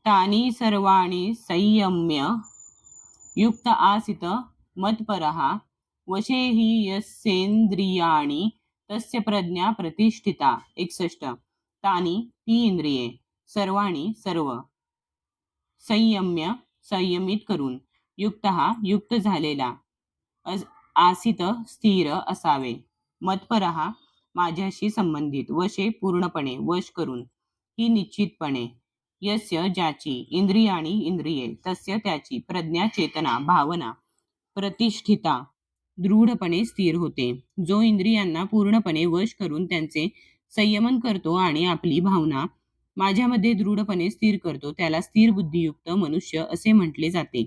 तानि सर्वाणि संयम्य युक्त आसित मत्परः वशे हि यस्येन्द्रियाणि तस्य प्रज्ञा प्रतिष्ठिता. 61. तानि ती इंद्रिये सर्वाणि सर्व संयम्य संयमित करून युक्त झालेला आसित स्थिर असावे. मत्परः माझ्याशी संबंधित वशे पूर्णपणे वश करून ही निश्चितपणे यस्य ज्याची इंद्रियाणी इंद्रिये तस्य त्याची प्रज्ञा चेतना भावना प्रतिष्ठिता दृढपणे स्थिर होते. जो इंद्रियांना पूर्णपणे वश करून त्यांचे संयमन करतो आणि आपली भावना माझ्यामध्ये दृढपणे स्थिर करतो त्याला स्थिर बुद्धियुक्त मनुष्य असे म्हटले जाते.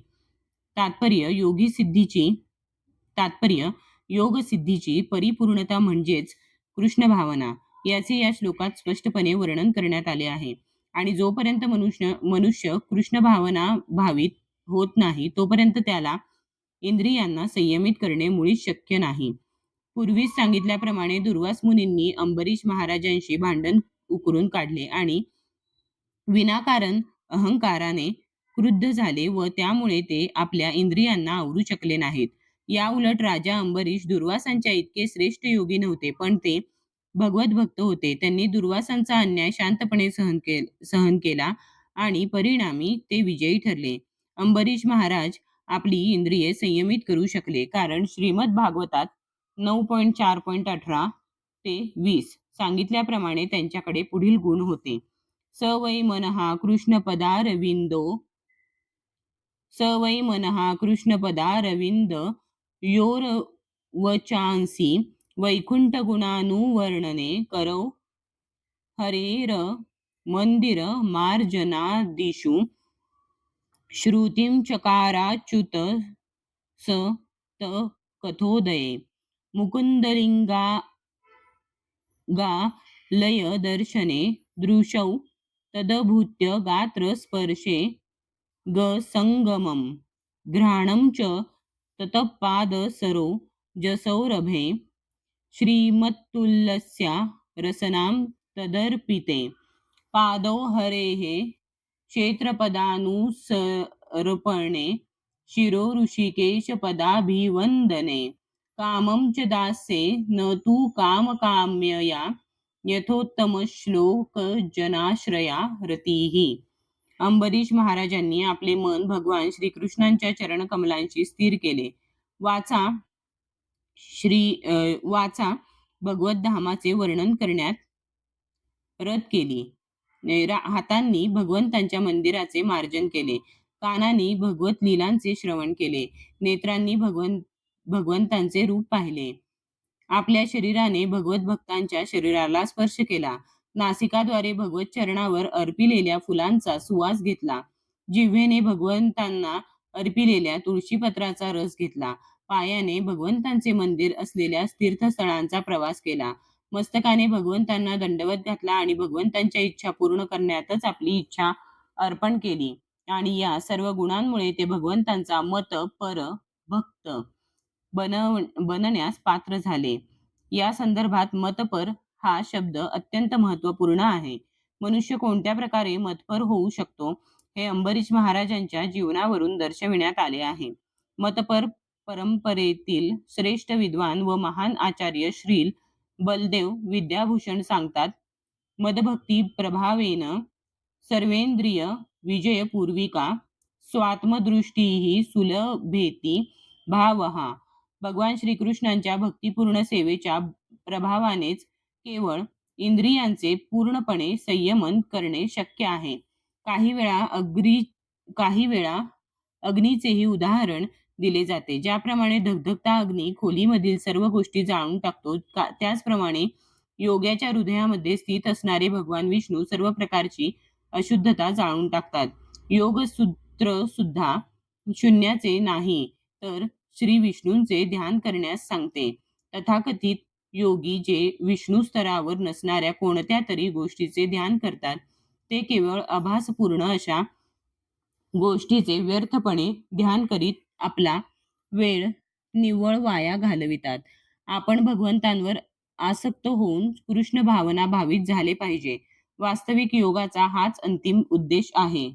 तात्पर्य योग सिद्धीची परिपूर्णता म्हणजेच कृष्ण भावना याचे या श्लोकात स्पष्टपणे वर्णन करण्यात आले आहे. आणि जोपर्यंत मनुष्य कृष्ण भावना भावित होत नाही तोपर्यंत त्याला इंद्रियांना संयमित करणे मुळीच शक्य नाही. पूर्वीच सांगितल्याप्रमाणे दुर्वास मुनींनी अंबरीश महाराजांशी भांडण उकरून काढले आणि विनाकारण अहंकाराने क्रुद्ध झाले व त्यामुळे ते आपल्या इंद्रियांना आवरू शकले नाहीत. या उलट राजा अंबरीश दुर्वासांच्या इतके श्रेष्ठ योगी नव्हते पण ते भगवत भक्त होते. त्यांनी दुर्वासांचा अन्याय शांतपणे सहन केला आणि परिणामी ते विजयी ठरले. अंबरीश महाराज आपली इंद्रिये संयमित करू शकले कारण श्रीमद भागवतात 9.4.18 ते 20 सांगितल्याप्रमाणे त्यांच्याकडे पुढील गुण होते. स वै मनः कृष्णपदारविंद योरवचांसी वैकुंठ गुणानुवर्णने करौ हरेर मंदिर मार्जनादिषु श्रुतिं चकाराच्युत स त कथोदये मुकुंदलिंगा लय दर्शने दृशौ तदभूत्य गात्र स्पर्शे ग संगमम घ्राणं च ततपादसरो जसौरभे श्रीमत्तुल्यस्या रसनां तदर्पिते पादौ हरेः क्षेत्रपदानुसर्पणे शिरो ऋषिकेशपदाभिवन्दने कामं च दास्ये न तु कामकाम्यया यथोत्तमश्लोकजनाश्रया रतिः. अंबरीश महाराजांनी आपले मन भगवान श्रीकृष्णांच्या चरणकमलांशी स्थिर केले. वाचा भगवत धामाचे वर्णन करण्यात रत केली. हातांनी भगवंतांच्या मंदिराचे मार्जन केले. कानांनी भगवत लीलांचे श्रवण केले. नेत्रांनी भगवंतांचे रूप पाहिले. आपल्या शरीराने भगवत भक्तांच्या शरीराला स्पर्श केला. नासिकाद्वारे भगवत चरणावर अर्पिलेल्या फुलांचा सुवास घेतला. जिव्हेने भगवंतांना अर्पिलेल्या तुळशीपत्राचा रस घेतला. पायाने भगवंतांचे मंदिर असलेल्या तीर्थस्थळांचा प्रवास केला. मस्तकाने भगवंतांना दंडवत घातला आणि भगवंतांच्या इच्छा पूर्ण करण्यातच आपली इच्छा अर्पण केली आणि या सर्व गुणांमुळे ते भगवंतांचा पर भक्त बनण्यास पात्र झाले. या संदर्भात मतपर हा शब्द अत्यंत महत्वपूर्ण आहे. मनुष्य कोणत्या प्रकारे मतपर होऊ शकतो हे अंबरीश महाराजांच्या जीवनावरून दर्शविण्यात आले आहे. मतपर परंपरेतील श्रेष्ठ विद्वान व महान आचार्य श्रील बलदेव विद्याभूषण सांगतात, मदभक्ती प्रभावेन सर्वेंद्रिय विजयपूर्विका स्वात्मदृष्टीही सुलभेती भावहा. भगवान श्रीकृष्णांच्या भक्तिपूर्ण सेवेच्या प्रभावानेच केवळ इंद्रियांचे पूर्णपणे संयमन करणे शक्य आहे. काही वेळा अग्नीचेही उदाहरण दिले जाते. ज्याप्रमाणे धगधगता अग्नी खोलीमधील सर्व गोष्टी जाळून टाकतो त्याचप्रमाणे योग्याच्या हृदयामध्ये स्थित असणारे भगवान विष्णू सर्व प्रकारची अशुद्धता जाळून टाकतात. योगसूत्र सुद्धा शून्याचे नाही तर श्री विष्णूंचे ध्यान करण्यास सांगते. तथाकथित योगी जे विष्णू स्तरावर नसणाऱ्या कोणत्या तरी गोष्टीचे ध्यान करतात ते केवळ आभासपूर्ण अशा गोष्टीचे व्यर्थपणे ध्यान करीत आपला वेळ निव्वळ वाया घालवितात. आपण भगवंतांवर आसक्त होऊन कृष्ण भावना भावित झाले पाहिजे. वास्तविक योगाचा हाच अंतिम उद्देश आहे.